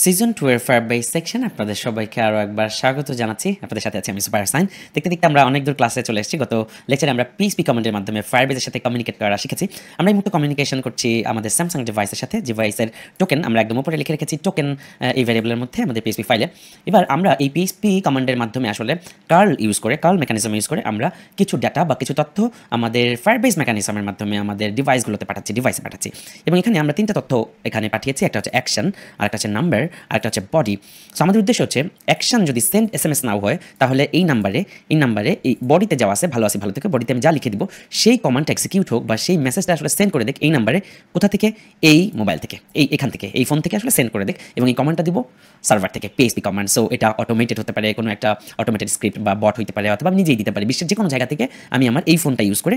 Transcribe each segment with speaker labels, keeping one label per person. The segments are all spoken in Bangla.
Speaker 1: সিজন 2 এর ফায়ারবেস সেকশন আপনাদের সবাইকে আরো একবার স্বাগত জানাচ্ছি। আপনাদের সাথে আছি আমি সুপার সাইন। দেখতে দেখতে আমরা অনেক দূর ক্লাসে চলে এসেছি। গত লেকচারে আমরা পিএইচপি কমান্ডের মাধ্যমে ফায়ারবেসের সাথে কমিউনিকেট করা শিখেছি। আমরা এই মুহূর্তে কমিউনিকেশন করছি আমাদের স্যামসাং ডিভাইসের সাথে। ডিভাইসের টোকেন আমরা একদম উপরে লিখে রেখেছি টোকেন এই ভ্যারিয়েবলের মধ্যে আমাদের পিএইচপি ফাইলে। এবার আমরা এই পিএইচপি কমান্ডের মাধ্যমে আসলে কার্ল মেকানিজম ইউজ করে আমরা কিছু ডাটা বা কিছু তথ্য আমাদের ফায়ারবেস মেকানিজমের মাধ্যমে আমাদের ডিভাইসে পাঠাচ্ছি। এবং এখানে আমরা তিনটা তথ্য এখানে পাঠিয়েছি। একটা হচ্ছে অ্যাকশন, আরেকটা হচ্ছে নাম্বার, আরেকটা হচ্ছে বডি। সো আমাদের উদ্দেশ্য হচ্ছে অ্যাকশন যদি সেন্ড এসএমএস নাও হয় তাহলে এই নাম্বারে এই বডিতে যাওয়া আছে ভালো থেকে বডিতে আমি যা লিখে দিব সেই কমান্ডটা এক্সিকিউট হোক বা সেই মেসেজটা আসলে সেন্ড করে দেখ এই নাম্বারে, কোথা থেকে, এই মোবাইল থেকে, এখান থেকে, এই ফোন থেকে আসলে সেন্ড করে দেখ। এবং এই কমান্ডটা দিব সার্ভার থেকে, পিএইচপি কমান্ড। সো এটা অটোমেটেড হতে পারে, কোনো একটা অটোমেটেড স্ক্রিপ্ট বা বট হতে পারে, অথবা নিজেই দিতে পারি। বিশ্বের যে কোনো জায়গা থেকে আমি আমার এই ফোনটা ইউজ করে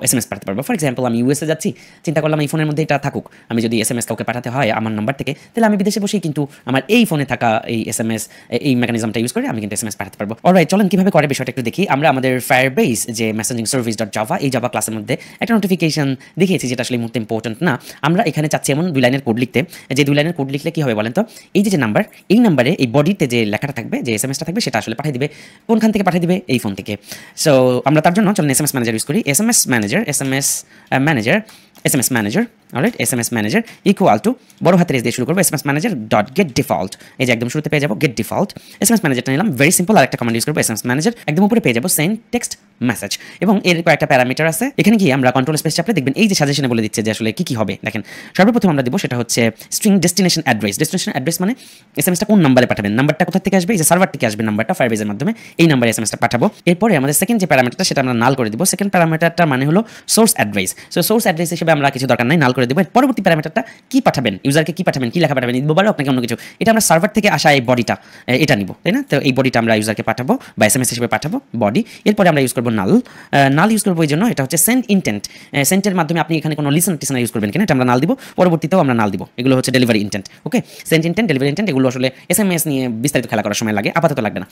Speaker 1: এসএমএস পাঠাতে পারবো। ফর এক্সাম্পল আমি ইউএসএ যাচ্ছি, চিন্তা করলাম এই ফোনের মধ্যে এটা থাকুক, আমি যদি এসএমএস কাউকে পাঠাতে হয় আমার নাম্বার থেকে, তাহলে আমি বিদেশে বসেই কিন্তু আমার এই ফোনে থাকা এই এসএমএস এই মেকানিজমটা ইউজ করে আমি কিন্তু এসএমএস পাঠাতে পারবো। অলরাইট, চলেন কিভাবে করে বিষয়টা একটু দেখি। আমরা আমাদের ফায়ারবেস যে মেসেজিং সার্ভিস ডট জাভা, এই জাভা ক্লাসের মধ্যে একটা নোটিফিকেশন দেখিয়েছি যেটা আসলে মুহূর্তে ইম্পর্টেন্ট না। আমরা এখানে চাচ্ছি এমন 2 লাইনের কোড লিখতে, যে 2 লাইনের কোড লিখলে কি হবে বলেন তো, এই যে নাম্বার, এই নাম্বারে এই বডিতে যে লেখাটা থাকবে, যে এসএমএসটা থাকবে, সেটা আসলে পাঠিয়ে দিবে কোনখান থেকে পাঠিয়ে দিবে, এই ফোন থেকে। সো আমরা তার জন্য চলেন এসএমএস ম্যানেজার ইউজ করি। SMS manager alright, SMS manager equal to বড় হাতের এস দিয়ে শুরু করবো, SMS manager dot gate default. এই যে একদম শুরুতে পেয়ে যাবো গেট ডিফল্ট। এসএমএস ম্যানেজারটা নিলাম, ভেরি সিম্পল। আর একটা কমান্ড ইউজ করবো এসএমএস ম্যানেজার, একদম উপরে পেয়ে যাবো সেন্ড টেক্সট মেসেজ। এবং এর কয়েকটা প্যারামিটার আছে, এখানে গিয়ে আমরা কন্ট্রোল স্পেস চাপলে দেখবেন এই যে সাজেশনে বলে দিচ্ছে যে আসলে কি হবে। দেখেন, সর্বপ্রথম আমরা দিব সেটা হচ্ছে স্ট্রিং ডেস্টিনেশন অ্যাড্রেস মানে এসএমএসটা কোন নাম্বারে পাঠাবেন, নাম্বারটা কোথা থেকে আসবে, এই যে সার্ভার থেকে আসবে নাম্বারটা, ফায়ারবেসের মাধ্যমে এই নাম্বারে এসএমএসটা পাঠাবো। এরপরে আমাদের সেকেন্ড যে প্যারামিটারটা সেটা আমরা নাল করে দিব। সেকেন্ড প্যারামিটারটা মানে হলো source address. So source address হিসেবে আমরা কিছু দরকার নাই, নাল করে দিব। পরবর্তী প্যারামিটারটা কি পাঠাবেন, ইউজারকে কি পাঠাবেন, কি লেখা পাঠাবেন, দিব বলো আপনাকে অন্য কিছু, এটা আমরা সার্ভার থেকে আসা এই বডিটা এটা নিব, তাই না? তো এই বডিটা আমরা ইউজারকে পাঠাবো বা এসএমএস হিসেবে পাঠাবো বডি। এরপরে আমরা ইউজ করবো নাল ইউজ করবো এই জন্য, এটা হচ্ছে সেন্ড ইন্টেন্ট। সেন্টের মাধ্যমে আপনি এখানে কোনো লিসেনার ইউজ করবেন কিনা এটা আমরা নাল দিব। পরবর্তীতেও আমরা নাল দিব। এগুলো হচ্ছে ডেলিভারি ইন্টেন্ট। ওকে, সেন্ড ইন্টেন্ট, ডেলিভারি ইন্টেন্ট, এগুলো আসলে এসএমএস নিয়ে বিস্তারিত খেলা করার সময় লাগে, আপাতত লাগবে না।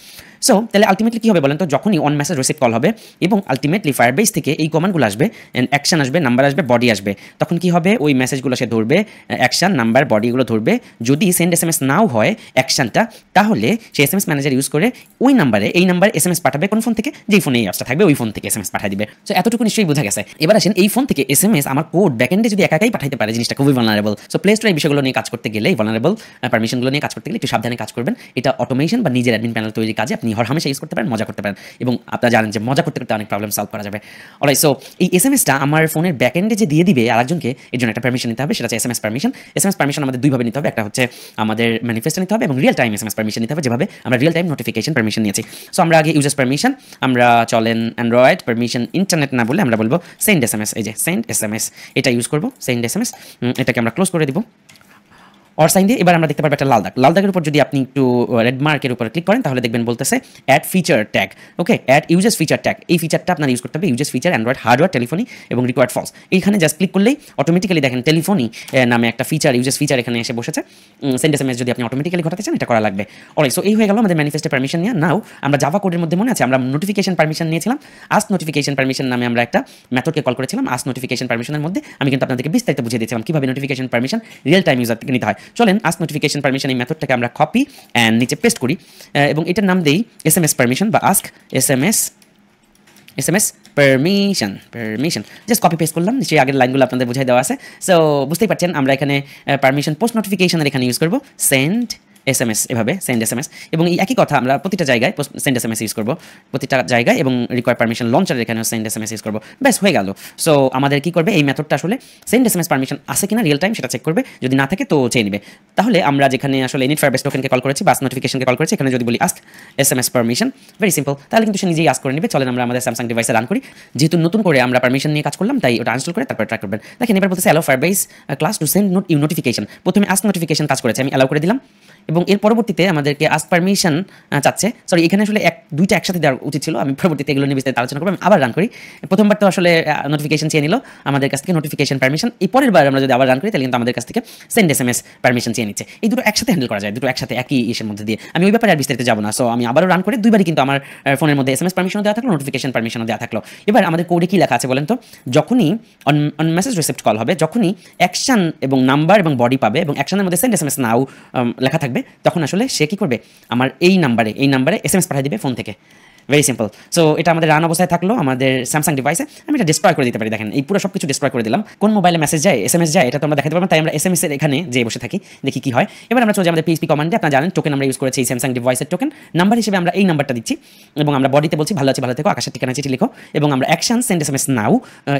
Speaker 1: সো তাহলে আলটিমেটলি কি হবে বলেন তো, যখনই অন মেসেজ রিসিভ কল হবে এবং আলটিমেটলি ফায়ারবেস থেকে এই কমান্ডগুলো আসবে, অ্যাকশন আসবে, নাম্বার আসবে, বডি আসবে, তখন কি হবে, ওই মেসেজগুলো সে ধরবে, অ্যাকশন, নাম্বার, বডি এগুলো ধরবে। যদি সেন্ড এসএমএস নাও হয় অ্যাকশনটা, তাহলে সে এসএমএস ম্যানেজার ইউজ করে ওই নাম্বারে এসএমএস পাঠাবে কোন ফোন থেকে, যেই ফোনে এই অ্যাপসটা থাকবে ওই ফোন থেকে এসএমএস পাঠিয়ে দিবে। সো এতটুকু নিশ্চয়ই বোঝা গেছে। এবার আসেন, এই ফোন থেকে এসএমএস আমার কোড ব্যাকএন্ডে যদি একাই পাঠাইতে পারে, জিনিসটা খুবই ভালনারেবল। সো প্লে স্টোরে এই বিষয়গুলো নিয়ে কাজ করতে গেলে, ভালনারেবল পারমিশনগুলো নিয়ে কাজ করতে গেলে একটু সাবধানে কাজ করবেন। এটা অটোমেশন বা নিজের অ্যাডমিন প্যানেল তৈরির কাজে আপনি হরহামেশা ইউজ করতে পারেন, মজা করতে পারেন, এবং আপনারা জানেন যে মজা করতে করতে অনেক প্রবলেম সলভ করা যাবে। অলরাইট, সো এই এসএমএসটা আমার ফোনের ব্যাকএন্ডে যে দিয়ে দিবে আরেকজনকে, এর জন্য একটা পারমিশন নিতে হবে, সেটা হচ্ছে এসএমএস পারমিশন আমাদের দুইভাবে নিতে হবে। একটা হচ্ছে আমাদের ম্যানিফেস্টো নিতে হবে এবং রিয়েল টাইম এসএমএস পারমিশন নিতে হবে, যেভাবে আমরা রিয়েল টাইম নোটিফিকেশন পারমিশন নিয়েছি। সো আমরা আগে ইউজার্স পারমিশন, আমরা চলেন অ্যান্ড্রয়েড পারমিশন ইন্টারনেট না বলে আমরা বলবো সেন্ড এসএমএস। এই যে সেন্ড এসএমএস, এটা ইউজ করবো, সেন্ড এসএমএস। এটাকে আমরা ক্লোজ করে দিব অর সাইন দিয়ে। এবার আমরা দেখতে পারবো একটা লাল দাগের উপর যদি আপনি একটু রেড মার্কের উপর ক্লিক করেন তাহলে দেখবেন বলতেছে অ্যাড ফিচার ট্যাগ। ওকে, অ্যাড ইউজার্স ফিচার ট্যাগ, এই ফিচারটা আপনার ইউজ করতে হবে। Users feature Android hardware telephony এবং রিকোয়ার্ড ফলস, এইখানে জাস্ট ক্লিক করলেই অটোমেটিক্যালি দেখেন টেলিফোনি নামে একটা ফিচার, ইউজার্স ফিচার এখানে এসে বসেছে। সেন্ড এসএমএস যদি আপনি অটোমেটিক্যালি ঘটাতে চান এটা করা লাগবে। অলরাইট, সো এই হয়ে গেল আমাদের ম্যানিফেস্টের পারমিশন নিয়ে। নাও আমরা জাভা কোডের মধ্যে মনে আছে আমরা নোটিফিকেশন পারমিশন নিয়েছিলাম, আস্ক নোটিফিকেশন পারমিশন নামে আমরা একটা মেথডকে কল করেছিলাম। আস্ক নোটিফিকেশন পারমিশনের মধ্যে আমি কিন্তু আপনাদেরকে বিস্তারিত বুঝিয়ে দিয়েছিলাম কিভাবে notification permission real time user থেকে নিতে হয়। চলেন আস্ক নোটিফিকেশন পারমিশন এই মেথডটাকে আমরা কপি অ্যান্ড নিচে পেস্ট করি এবং এটার নাম দেই এসএমএস পারমিশন বা ask SMS permission. Just copy paste করলাম, নিচে আগের লাইনগুলো আপনাদের বুঝিয়ে দেওয়া আছে। সো বুঝতেই পারছেন আমরা এখানে পারমিশন পোস্ট নোটিফিকেশনের এখানে ইউজ করবো সেন্ড এসএমএস, এভাবে সেন্ড এসএমএস। এবং এই একই কথা আমরা প্রতিটা জায়গায় সেন্ড এসএমএস ইউজ করবো, প্রতিটা জায়গায়, এবং রিকোয়ার পারমিশন লঞ্চারের এখানেও সেন্ড এসএমএস ইউজ করবো। ব্যাস হয়ে গেল। সো আমাদের কি করবে, এই মেথডটা আসলে সেন্ড এসএমএস পারমিশন আছে কিনা রিয়েল টাইম সেটা চেক করবে, যদি না থাকে তো চেয়ে নেবে। তাহলে আমরা যেখানে আসলে ইনিট ফায়ারবেস টোকেনকে কল করেছি বা নোটিফিকেশনকে কল করেছি, এখানে যদি বলি ask SMS permission, very simple, তাহলে কিন্তু সে নিজেই আস্ক করে নেবে। চলেন আমরা আমাদের স্যামসাং ডিভাইসে রান করি। যেহেতু নতুন করে আমরা পারমিশন নিয়ে কাজ করলাম তাই ওটা আনস্টল করে তারপর ট্রাই করবেন। দেখেন এবার বলতেছে allow Firebase class to send notification. প্রথমে আস্ক নোটিফিকেশন কাজ করেছে, আমি অ্যালাউ করে দিলাম। এবং এর পরবর্তীতে আমাদেরকে আস্ক পারমিশন চাচ্ছে। সরি, এখানে আসলে দুইটা একসাথে দেওয়া উচিত ছিল। আমি পরবর্তীতে এগুলো নিয়ে বিস্তারিত আলোচনা করবো। আমি আবার রান করি। প্রথমবার তো আসলে নোটিফিকেশন চেয়ে নিল আমাদের কাছ থেকে, নোটিফিকেশন পারমিশন। এই পরের বার আমরা যদি আবার রান করি তাহলে কিন্তু আমাদের কাছ থেকে সেন্ড SMS পারমিশন চেয়ে নিচ্ছে। এই দুটো একসাথে হ্যান্ডেল করা যায়, দুটো একসাথে একই ইসের মধ্যে দিয়ে। আমি ওই ব্যাপারে আর বিস্তারিত যাবো না। সো আমি আবারও রান করে দুইবারই কিন্তু আমার ফোনের মধ্যে SMS পারমিশনও দেওয়া থাকলো, নোটিফিকেশন পারমিশনও দেওয়া থাকলো। এবার আমাদের কোডে কি লেখা আছে বলেন তো? যখনই অন মেসেজ রিসিপ্ট কল হবে, যখনই অ্যাকশন এবং নাম্বার এবং বডি পাবে এবং অ্যাকশনের মধ্যে সেন্ড SMS নাও লেখা থাকবে, তখন আসলে সে কি করবে? আমার এই নাম্বারে SMS পাঠিয়ে দিবে ফোন থেকে। Very simple. সো এটা আমাদের রান অবস্থায় থাকলো আমাদের স্যামসাং ডিভাইসে। আমি এটা ডিস্ট্রয় করে দিতে পারি। দেখেন, এই পুরো সব কিছু ডিস্ট্রয় করে দিলাম। কোন মোবাইলে মেসেজ যায়, SMS যায়, এটা তো আমরা দেখাতে পারবো না। তাই আমরা SMS এর এখানে যে বসে থাকি, দেখি কি হয়। এবার আমরা চলে যাই আমাদের PHP কমান্ডে। আপনারা জানেন টোকেন আমরা ইউজ করেছি, এই স্যামসাং ডিভাইসের টোকেন নাম্বার হিসেবে আমরা এই নাম্বারটা দিচ্ছি এবং আমরা বডিতে বলছি ভালো আছে ভালো থেকো, আকাশের ঠিকানা চিঠি লিখো, এবং আমরা অ্যাকশন সেন্ড SMS নাও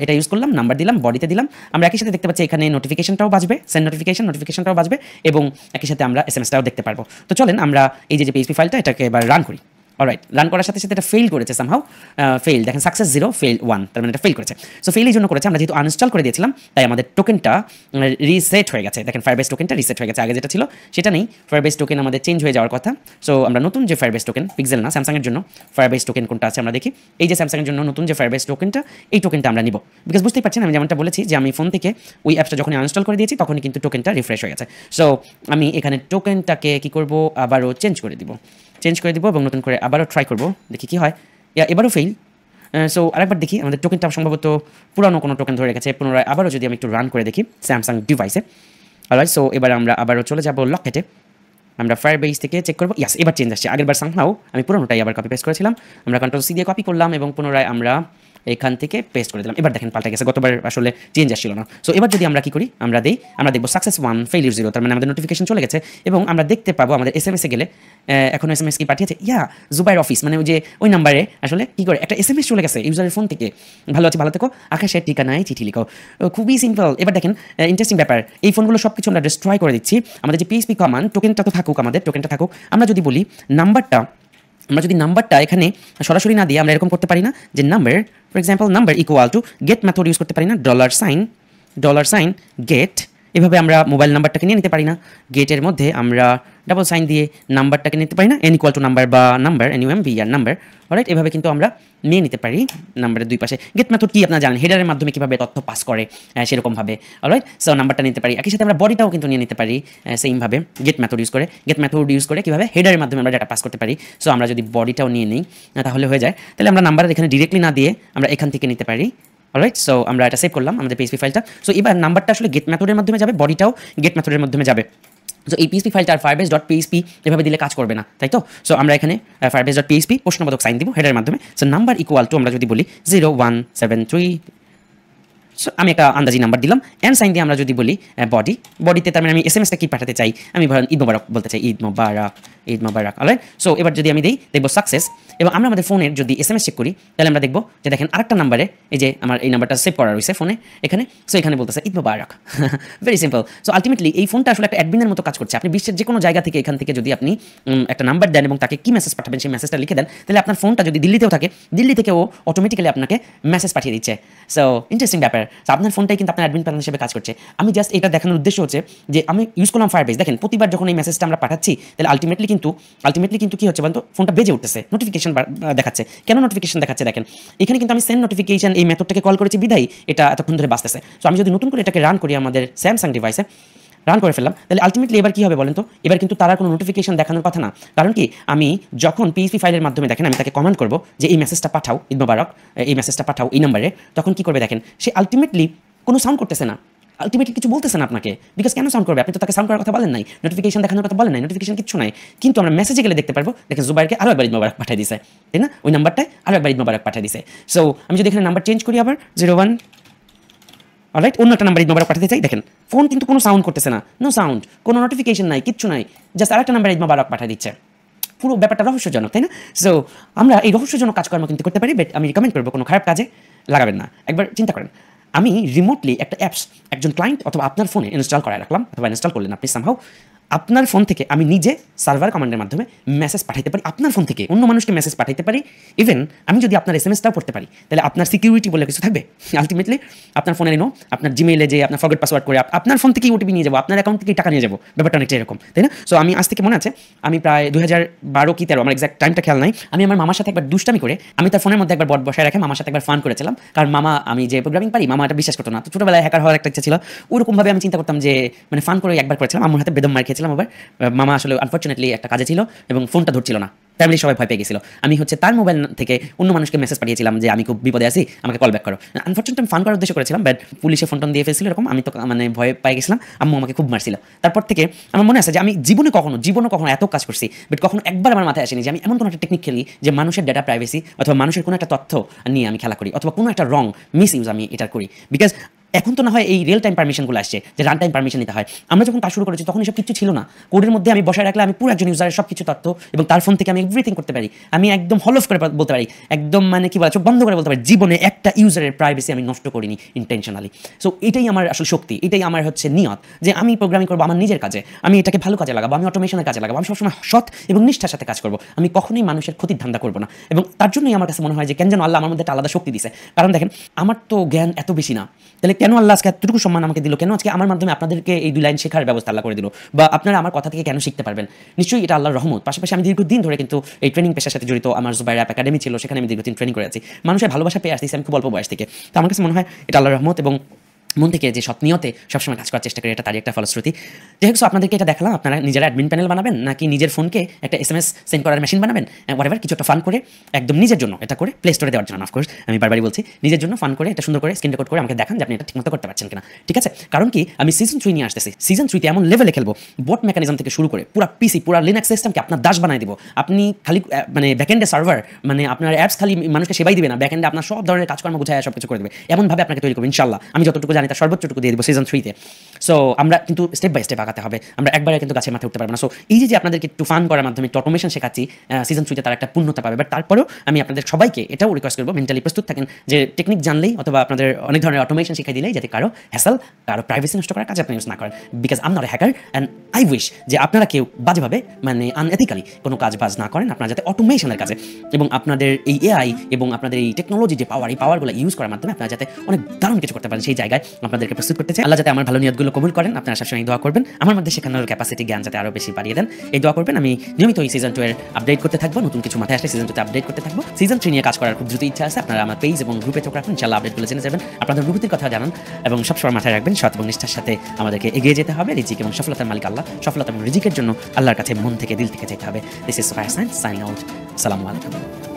Speaker 1: এটা ইউজ করলাম, নাম্বার দিলাম, বডিতে দিলাম। আমরা একই সাথে দেখতে পাচ্ছি এখানে নোটিফিকেশনটাও বাজবে, সেন্ড নোটিফিকেশনটাও বাজবে এবং একই সাথে আমরা SMSটাও দেখতে পারবো। তো চলেন আমরা এই যে PHP ফাইলটা এটাকে এবার রান করি। অলরাইট, রান করার সাথে সাথে এটা ফেল করেছে সামহাউ। ফেল দেখেন, সাকসেস 0 ফেল 1, তার মানে এটা ফেল করেছে। সো ফেল এই জন্য করেছে, আমরা যেহেতু আনইনস্টল করে দিয়েছিলাম তাই আমাদের টোকেনটা রিসেট হয়ে গেছে। দেখেন, ফায়ারবেস টোকেনটা রিসেট হয়ে গেছে। আগে যেটা ছিল সেটা নেই, ফায়ারবেস টোকেন আমাদের চেঞ্জ হয়ে যাওয়ার কথা। সো আমরা নতুন যে ফায়ারবেস টোকেন, পিক্সেল না, স্যামসাংয়ের জন্য ফায়ারবেস টোকেন কোনটা আছে আমরা দেখি। এই যে স্যামসাংয়ের জন্য নতুন যে ফায়ারবেস টোকেনটা, এই টোকেনটা আমরা নিব। বিকজ বুঝতেই পারছেন আমি যেমনটা বলেছি যে আমি ফোন থেকে ওই অ্যাপসটা যখন আনইনস্টল করে দিয়েছি তখনই কিন্তু টোকেনটা রিফ্রেশ হয়ে গেছে। সো আমি এখানে টোকেনটাকে কী করব, আবারও চেঞ্জ করে দিব এবং নতুন করে আবারও ট্রাই করব, দেখি কি হয়। এবারও ফেল। সো আরেকবার দেখি, আমাদের টোকেনটা সম্ভবত পুরানো কোনো টোকেন ধরে রেখেছে। পুনরায় আবারও যদি আমি একটু রান করে দেখি স্যামসাং ডিভাইসে। অলরাইট, সো এবার আমরা আবারও চলে যাব লকেটে। আমরা ফায়ারবেস থেকে চেক করবো। ইয়াস, এবার চেঞ্জ আসছে। আগেরবার সামহাউ আমি পুরোনোটাই আবার কপি পেস্ট করেছিলাম। আমরা Ctrl+C দিয়ে কপি করলাম এবং পুনরায় আমরা এখান থেকে পেস্ট করে দিলাম। এবার দেখেন পাল্টে গেছে, গতবার আসলে চেঞ্জ আসছিল না। সো এবার যদি আমরা কি করি, আমরা দেখবো সাকসেস 1 ফেলিউর 0, তার মানে আমাদের নোটিফিকেশন চলে গেছে এবং আমরা দেখতে পাবো আমাদের SMS এ গেলে এখন SMS কি পাঠিয়েছে, জুবাইর অফিস, মানে ওই যে ওই নাম্বারে আসলে কি করে একটা SMS চলে গেছে ইউজারের ফোন থেকে, ভালো আছে ভালো থেকো, আকাশের ঠিকানায় চিঠি লিখো। খুবই সিম্পল। এবার দেখেন ইন্টারেস্টিং ব্যাপার, এই ফোনগুলো সব কিছু আমরা ডিস্ট্রয় করে দিচ্ছি। আমাদের যে PHP কমান্ড, টোকেনটা তো থাকুক, আমাদের টোকেনটা থাকুক। আমরা যদি বলি নাম্বারটা এখানে সরাসরি না দিয়ে আমরা এরকম করতে পারি না যে number, for example number equal to get method use করতে পারি না, $সাইন গেট, এভাবে আমরা মোবাইল নাম্বারটাকে নিয়ে নিতে পারি না। গেটের মধ্যে আমরা ডাবল সাইন দিয়ে নাম্বারটাকে নিতে পারি না, n ইকুয়াল টু নাম্বার বা নাম্বার NUMBR নাম্বার। অলরাইট, এভাবে কিন্তু আমরা নিয়ে নিতে পারি নাম্বারের দুই পাশে। গেট মেথড কি আপনারা জানেন, হেডারের মাধ্যমে কীভাবে তথ্য পাস করে সেরকমভাবে। অলরাইট, সো নাম্বারটা নিতে পারি। একই সাথে আমরা বডিটাও কিন্তু নিয়ে নিতে পারি সেইমভাবে, গেট মেথড ইউজ করে কীভাবে হেডারের মাধ্যমে আমরা ডাটা পাস করতে পারি। সো আমরা যদি বডিটাও নিয়ে নিই তাহলে হয়ে যায়। তাহলে আমরা নাম্বার এখানে ডিরেক্টলি না দিয়ে আমরা এখান থেকে নিতে পারি। অলরাইট, সো আমরা এটা সেভ করলাম আমাদের PHP ফাইলটা। সো এবার নাম্বারটা আসলে গেট মেথডের মাধ্যমে যাবে, বডিটাও গেট মেথডের মাধ্যমে যাবে। সো এই PHP ফাইলটা আর firebase.php এভাবে দিলে কাজ করবে না, তাই তো? সো আমরা এখানে firebase.php প্রশ্নবোধক সাইন দিব হেডারের মাধ্যমে। সো নাম্বার ইকুয়াল টু আমরা যদি বলি 0173, সো আমি একটা আন্দাজি নাম্বার দিলাম, এন্ড সাইন দিয়ে আমরা যদি বলি বডিতে, তার মানে আমি SMS-টা কি পাঠাতে চাই, আমি ধরেন ঈদ মোবারক বলতে চাই, ঈদ মোবারক। অলরাইট, সো এবার যদি আমি দিই দেখবো সাকসেস। এবং আমরা আমাদের ফোনের যদি SMS চেক করি তাহলে আমরা দেখবো যে দেখেন আরেকটা নাম্বারে, এই যে আমার এই নাম্বারটা সেভ করা রয়েছে ফোনে এখানে। সো এখানে বলতেছে Eid Mubarak. Very simple. So ultimately এই ফোনটা আসলে একটা অ্যাডমিনের মতো কাজ করছে। আপনি বিশ্বের যে কোনো জায়গা থেকে এখান থেকে যদি আপনি একটা নাম্বার দেন এবং তাকে কি মেসেজ পাঠাবেন সেই মেসেজটা লিখে দেন, তাহলে আপনার ফোনটা যদি দিল্লিতেও থাকে, দিল্লি থেকে ও অটোমেটিক্যালি আপনাকে মেসেজ পাঠিয়ে দিচ্ছে। সো ইন্টারেস্টিং ব্যাপার। সো আপনার ফোনটাই কিন্তু আপনার অ্যাডমিন প্যানেল হিসেবে কাজ করছে। আমি জাস্ট এটা দেখানোর উদ্দেশ্য হচ্ছে যে আমি ইউজ করলাম ফায়ারবেস। দেখেন প্রতিবার যখন এই মেসেজটা আমরা পাঠাচ্ছি তাহলে আলটিমেটলি কিন্তু কি হচ্ছে বলতো, ফোনটা বেজে উঠতেছে, নোটিফিকেশন দেখাচ্ছে। কেন নোটিফিকেশন দেখাচ্ছে দেখেন, এখানে কিন্তু আমি সেন্ড নোটিফিকেশন এই মেথডটাকে কল করেছি বিধাই এটা এতক্ষণ ধরে বাঁচতেছে। সো আমি যদি নতুন করে এটাকে রান করি আমাদের স্যামসাং ডিভাইসে, রান করে ফেললাম, তাহলে আলটিমেটলি এবার কী হবে বলেন তো, এবার কিন্তু তার কোনো নোটিফিকেশন দেখানোর কথা না। কারণ কি, আমি যখন PHP ফাইলের মাধ্যমে দেখেন আমি তাকে কমান্ড করবো যে এই মেসেজটা পাঠাও ঈদ মোবারক, এই মেসেজটা পাঠাও এই নাম্বারে, তখন কি করবে দেখেন, সে আলটিমেটলি কোনো সাউন্ড করতেছে না, আলটিমেটলি কিছু বলতেছে না আপনাকে। বিকজ কেন সাউন্ড করবে, আপনি তো তাকে সাউন্ড করার কথা বলেন নাই, নোটিফিকেশন দেখানোর কথা বলেন নাই, নোটিফিকেশন কিছু নাই। কিন্তু আমরা মেসেজে গেলে দেখতে পারবো দেখেন জুবাইরকে আরও একবার ঈদ মোবারক পাঠিয়ে দিছে, তাই না? ওই নাম্বারটায় আরও একবার ঈদ মোবারক পাঠিয়ে দিছে। সো আমি যদি এখানে নাম্বার চেঞ্জ করি আবার 01, অলরাইট, অন্য একটা নাম্বার ঈদ মোবারক পাঠাতে চাই, দেখেন ফোন কিন্তু কোনো সাউন্ড করতেছে না, নো সাউন্ড, কোনো নোটিফিকেশন নাই, কিচ্ছু নাই, জাস্ট আরেকটা নাম্বার ঈদ মোবারক পাঠিয়ে দিচ্ছে। পুরো ব্যাপারটা রহস্যজনক, তাই না? সো আমরা এই রহস্যজনক কাজকর্ম কিন্তু করতে পারি, বাট আমি রিকমেন্ড করবো কোনো খারাপ কাজে লাগাবেন না। একবার চিন্তা করেন, আমি রিমোটলি একটা অ্যাপস একজন ক্লায়েন্ট অথবা আপনার ফোনে ইনস্টল করায় রাখলাম, অথবা ইনস্টল করলেন আপনি সামহাউ, আপনার ফোন থেকে আমি নিজে সার্ভার কমান্ডের মাধ্যমে মেসেজ পাঠাইতে পারি, আপনার ফোন থেকে অন্য মানুষকে মেসেজ পাঠাইতে পারি। ইভেন আমি যদি আপনার এসএমএসটাও পড়তে পারি, তাহলে আপনার সিকিউরিটি বলে কিছু থাকবে। আলটিমেটলি আপনার ফোনে আপনার জিমেইলে যে আপনার ফরগেট পাসওয়ার্ড করে আপনার ফোন থেকেই ওটিপি নিয়ে যাবো, আপনার অ্যাকাউন্ট থেকেই টাকা নিয়ে যাবো। ব্যাপারটা অনেকটা এরকম, তাই না? সো আমি আজ থেকে মনে আছে, আমি প্রায় 2012 কি 13, আমার এক্সাক্ট টাইমটা খেয়াল নাই, আমি আমার মামার সাথে একবার দুষ্টামি করে আমি তার ফোনের মধ্যে একবার বট বসায় রেখে মামার সাথে একবার ফান করেছিলাম। কারণ মামা, আমি যে প্রোগ্রামিং পারি, মামা এটা বিশ্বাস করতো না। তো ছোটবেলায় হ্যাকার হওয়ার একটা ইচ্ছা ছিল, ওরকমভাবে আমি চিন্তা করতাম যে মানে ফান করে একবার করেছিলাম, আমার হাতে বেদম মার খেয়েছিলাম। আবার মামা আসলে আনফর্চুনেটলি একটা কাজে ছিল এবং ফোনটা ধরছিল না, ফ্যামিলি সবাই ভয় পেয়ে গেছিল। আমি তার মোবাইল থেকে অন্য মানুষকে মেসেজ পাঠিয়েছিলাম যে আমি খুব বিপদে আছি, আমাকে কল ব্যাক করো। আনফর্চুনেটলি আমি ফান করার উদ্দেশ্য করেছিলাম, বাট পুলিশে ফোন দিয়ে ফেলছিল এরকম, আমি তো মানে ভয় পেয়ে গেছিলাম, আম্মু আমাকে খুব মারছিল। তারপর থেকে আমার মনে আছে যে আমি জীবনে কখনো এত কাজ করছি, বাট কখনো একবার আমার মাথায় আসেনি যে আমি এমন কোনো একটা টেকনিক খেলি যে মানুষের ডেটা প্রাইভেসি অথবা মানুষের কোনো একটা তথ্য নিয়ে আমি খেলা করি, অথবা কোনো একটা রং মিস ইউজ আমি এটার করি। বিকজ এখন তো না হয় এই রিয়েল টাইম পারমিশনগুলো আসছে, যে রান টাইম পারমিশন নিতে হয়। আমরা যখন কাজ শুরু করেছি তখন এসব কিছু ছিল না। কোডের মধ্যে আমি বসায় রাখলে আমি পুরো একজন ইউজারের সব কিছু তথ্য এবং তার ফোন থেকে আমি এভরিথিং করতে পারি। আমি একদম হল অফ করে বলতে পারি, একদম মানে কি বলা, চোখ বন্ধ করে বলতে পারি, জীবনে একটা ইউজারের প্রাইভেসি আমি নষ্ট করিনি ইন্টেনশনালি। সো এটাই আমার আসল শক্তি, এটাই আমার নিয়ত, যে আমি প্রোগ্রামিং করবো আমার নিজের কাজে, আমি এটাকে ভালো কাজে লাগাবো, আমি অটোমেশনের কাজে লাগাবো, আমি সবসময় সৎ এবং নিষ্ঠার সাথে কাজ করবো, আমি কখনোই মানুষের ক্ষতির ধান্দা করবো না। এবং তার জন্যই আমার কাছে মনে হয় যে কেন যেন আল্লাহ আমার মধ্যে একটা আলাদা শক্তি দিছে। কারণ দেখেন, আমার তো জ্ঞান এত বেশি না, তাহলে কেন আল্লাহ আজকে এতটুকু সম্মান আমাকে দিল, কেন আজকে আমার মাধ্যমে আপনাদেরকে এই 2 লাইন শেখার ব্যবস্থা আল্লাহ করে দিল, বা আপনারা আমার কথা থেকে কেন শিখতে পারবেন? নিশ্চয়ই এটা আল্লাহর রহমত। পাশাপাশি আমি দীর্ঘদিন ধরে কিন্তু এই ট্রেনিং পেশার সাথে জড়িত, আমার জুবাইর অ্যাপ একাডেমি ছিল, সেখানে আমি দীর্ঘদিন ট্রেনিং করে আছি, মানুষের ভালোবাসা পেয়ে আসতেছি আমি খুব অল্প বয়স থেকে। তো আমার কাছে মনে হয় এটা আল্লাহর রহমত, এবং মন থেকে যে সৎ নিয়তে সবসময় কাজ করার চেষ্টা করি, এটা তারই একটা ফলশ্রুতি। যাই হোক, আপনাদেরকে এটা দেখালাম, আপনারা নিজেরা অ্যাডমিন প্যানেল বানাবেন নাকি নিজের ফোনকে একটা এসএমএস সেন্ড করার মেশিন বানাবেন, হোয়াটএভার, কিছু একটা ফান করে একদম নিজের জন্য এটা করে প্লে স্টোরে দেওয়ার জন্য, অফকোর্স আমি বারবারই বলছি, নিজের জন্য ফান করে এটা সুন্দর করে স্ক্রিন রেকর্ড করে আমাকে দেখান যে আপনি এটা ঠিকমতো করতে পারছেন কিনা। ঠিক আছে? কারণ কি, আমি সিজন 3 নিয়ে আসতেছি। সিজন 3 তে এমন লেভেলে খেলবো, বট মেকানিজম থেকে শুরু করে পুরো পিসি, পুরো লিনাক্স সিস্টেমকে আপনার দাস বানাই দিব। আপনি খালি মানে ব্যাকএন্ডে সার্ভার, মানে আপনার অ্যাপস খালি মানুষকে সেবাই দিবে না, ব্যাকএন্ডে আপনার সব ধরনের কাজকর্ম গুছায় সব কিছু করে দেবে, এমনভাবে আপনাকে তৈরি করবে ইনশাআল্লাহ। আমি যতটুকু জানি তার সর্বোচ্চটুকু দিয়ে দিব সিজন 3 তে। সো আমরা কিন্তু স্টেপ বাই স্টেপ আগাতে হবে, আমরা একবারে কিন্তু গাছের মাথায় উঠতে পারবো না। সো এই যে আপনাদেরকে একটু ফান করার মাধ্যমে একটু অটোমেশন শেখাচ্ছি, সিজন 3 তে তার একটা পূর্ণতা পাবে। বাট তারপরেও আমি আপনাদের সবাইকে এটাও রিকোয়েস্ট করবো, মেন্টালি প্রস্তুত থাকেন যে টেকনিক জানলেই অথবা আপনাদের অনেক ধরনের অটোমেশন শিখাই দিলেই যাতে কারো হ্যাসেল, কারো প্রাইভেসি নষ্ট করার কাজে আপনি ইউজ না করেন। Because I am not a hacker and I wish যে আপনারা কেউ বাজেভাবে মানে আনএথিক্যালি কোনো কাজ বাজ না করেন, আপনারা যাতে অটোমেশনের কাজে এবং আপনাদের এই এআই এবং আপনাদের এই টেকনোলজি যে পাওয়ার, এই পাওয়ারগুলো ইউজ করার মাধ্যমে আপনারা যাতে অনেক দারুণ কিছু করতে পারেন, সেই জায়গায় আপনাদেরকে প্রস্তুত করতে চাই। আল্লাহ যাতে আমার ভালো নিয়তগুলো কবুল করেন, আপনারা সবসময় দোয়া করবেন আমার মধ্যে শেখানোর ক্যাপাসিটি, জ্ঞান যাতে আরও বেশি বাড়িয়ে দেন, এই দোয়া করবেন। আমি নিয়মিত এই সিজন 2 এর আপডেট করতে থাকবো, নতুন কিছু মাথায় আসলে সিজন 2 তে আপডেট করতে থাকবো। সিজন 3 নিয়ে কাজ করার খুব দ্রুত ইচ্ছা আছে, আপনারা আমার পেজ এবং গ্রুপে চোখ রাখুন, ইনশাআল্লাহ আপডেটগুলো জেনে যাবেন, আপনাদের অনুভূতির কথা জানান এবং সবসময় মাথায় রাখবেন সৎ এবং নিষ্ঠার সাথে আমাদেরকে এগিয়ে যেতে হবে। রিজিক এবং সফলতার মালিক আল্লাহ, সফলতা এবং রিজিকের জন্য আল্লাহর কাছে মন থেকে দিল থেকে যেতে হবে। This is super science signing out. আসসালামু আলাইকুম।